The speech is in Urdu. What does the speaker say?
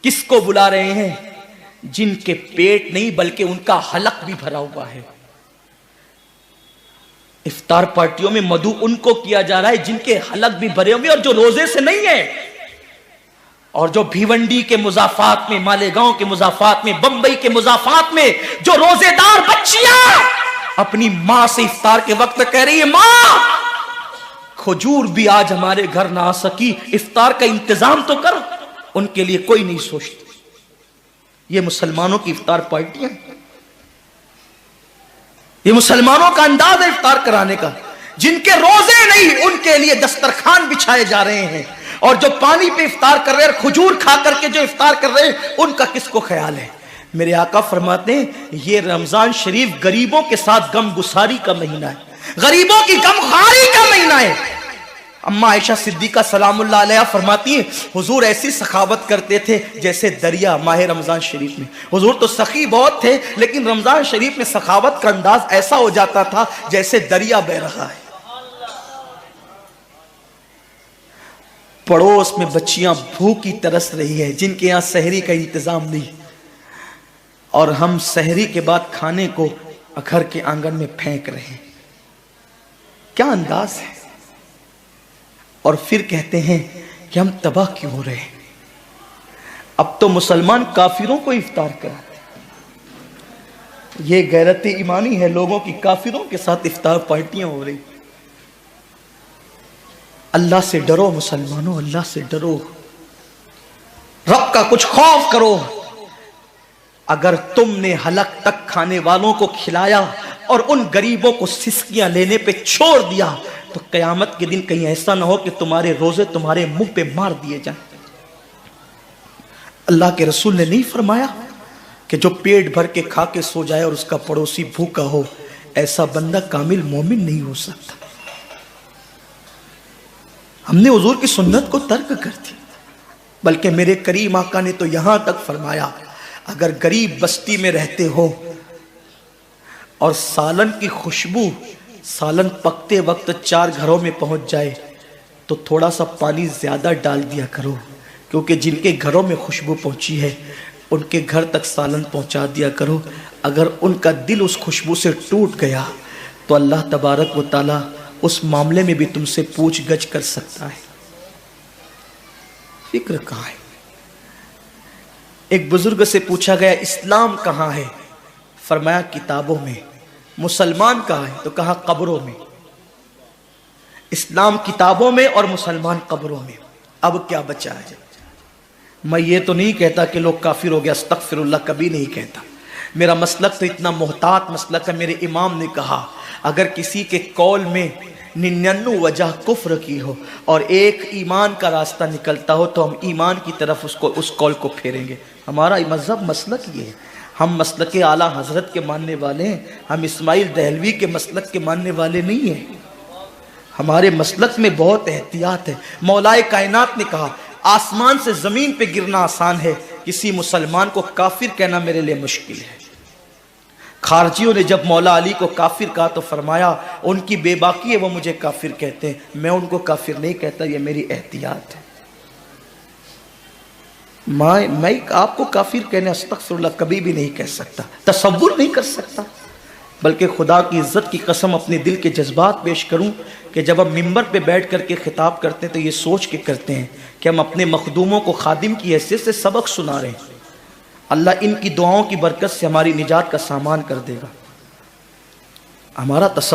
کس کو بلا رہے ہیں؟ جن کے پیٹ نہیں بلکہ ان کا حلق بھی بھرا ہوا ہے۔ افطار پارٹیوں میں مدعو ان کو کیا جا رہا ہے جن کے حلق بھی بھرے ہوئے اور جو روزے سے نہیں ہے، اور جو بھیونڈی کے مضافات میں، مالیگاؤں کے مضافات میں، بمبئی کے مضافات میں جو روزے دار بچیاں اپنی ماں سے افطار کے وقت کہہ رہی ہے ماں کھجور بھی آج ہمارے گھر نہ آ سکی، افطار کا انتظام تو کر، ان کے لیے کوئی نہیں سوچتا۔ یہ مسلمانوں کی افطار پارٹیاں، یہ مسلمانوں کا انداز ہے افطار کرانے کا۔ جن کے روزے نہیں ان کے لیے دسترخوان بچھائے جا رہے ہیں، اور جو پانی پہ افطار کر رہے ہیں اور کھجور کھا کر کے جو افطار کر رہے ہیں ان کا کس کو خیال ہے؟ میرے آقا فرماتے ہیں یہ رمضان شریف غریبوں کے ساتھ غم گساری کا مہینہ ہے، غریبوں کی غم خواری کا مہینہ ہے۔ اما عائشہ صدیقہ سلام اللہ علیہ فرماتی ہیں حضور ایسی سخاوت کرتے تھے جیسے دریا ماہ رمضان شریف میں۔ حضور تو سخی بہت تھے لیکن رمضان شریف میں سخاوت کا انداز ایسا ہو جاتا تھا جیسے دریا بہہ رہا ہے۔ پڑوس میں بچیاں بھوکی ترس رہی ہے جن کے یہاں سحری کا انتظام نہیں، اور ہم سحری کے بعد کھانے کو گھر کے آنگن میں پھینک رہے ہیں۔ کیا انداز ہے! اور پھر کہتے ہیں کہ ہم تباہ کیوں ہو رہے ہیں؟ اب تو مسلمان کافروں کو افطار کراتے ہیں۔ یہ غیرت ایمانی ہے لوگوں کی، کافروں کے ساتھ افطار پارٹیاں ہو رہی۔ اللہ سے ڈرو مسلمانوں، اللہ سے ڈرو، رب کا کچھ خوف کرو۔ اگر تم نے حلق تک کھانے والوں کو کھلایا اور ان غریبوں کو سسکیاں لینے پہ چھوڑ دیا تو قیامت کے دن کہیں ایسا نہ ہو کہ تمہارے روزے تمہارے منہ پہ مار دیے جائیں۔ اللہ کے رسول نے نہیں فرمایا کہ جو پیٹ بھر کے کھا کے سو جائے اور اس کا پڑوسی بھوکا ہو ایسا بندہ کامل مومن نہیں ہو سکتا؟ ہم نے حضور کی سنت کو ترک کر دی، بلکہ میرے کریم آقا نے تو یہاں تک فرمایا اگر غریب بستی میں رہتے ہو اور سالن کی خوشبو سالن پکتے وقت 4 گھروں میں پہنچ جائے تو تھوڑا سا پانی زیادہ ڈال دیا کرو، کیونکہ جن کے گھروں میں خوشبو پہنچی ہے ان کے گھر تک سالن پہنچا دیا کرو۔ اگر ان کا دل اس خوشبو سے ٹوٹ گیا تو اللہ تبارک و تعالی اس معاملے میں بھی تم سے پوچھ گچھ کر سکتا ہے۔ فکر کہاں ہے؟ ایک بزرگ سے پوچھا گیا اسلام کہاں ہے؟ فرمایا کتابوں میں۔ مسلمان کہاں ہے؟ تو کہا قبروں میں۔ اسلام کتابوں میں اور مسلمان قبروں میں۔ اب کیا بچا ہے؟ میں یہ تو نہیں کہتا کہ لوگ کافر ہو گیا، استغفر اللہ، کبھی نہیں کہتا۔ میرا مسلک تو اتنا محتاط مسلک ہے، میرے امام نے کہا اگر کسی کے قول میں 99 وجہ کفر کی ہو اور ایک ایمان کا راستہ نکلتا ہو تو ہم ایمان کی طرف اس قول کو پھیریں گے۔ ہمارا مذہب مسلک یہ ہے، ہم مسلک اعلیٰ حضرت کے ماننے والے ہیں، ہم اسماعیل دہلوی کے مسلک کے ماننے والے نہیں ہیں۔ ہمارے مسلک میں بہت احتیاط ہے۔ مولا کائنات نے کہا آسمان سے زمین پہ گرنا آسان ہے، کسی مسلمان کو کافر کہنا میرے لیے مشکل ہے۔ خارجیوں نے جب مولا علی کو کافر کہا تو فرمایا ان کی بے باکی ہے وہ مجھے کافر کہتے ہیں، میں ان کو کافر نہیں کہتا، یہ میری احتیاط ہے۔ میں آپ کو کافر کہنے استغفر اللہ کبھی بھی نہیں کہہ سکتا، تصور نہیں کر سکتا، بلکہ خدا کی عزت کی قسم اپنے دل کے جذبات پیش کروں کہ جب ہم ممبر پہ بیٹھ کر کے خطاب کرتے ہیں تو یہ سوچ کے کرتے ہیں کہ ہم اپنے مخدوموں کو خادم کی حیثیت سے سبق سنا رہے ہیں۔ اللہ ان کی دعاؤں کی برکت سے ہماری نجات کا سامان کر دے گا۔ ہمارا تصور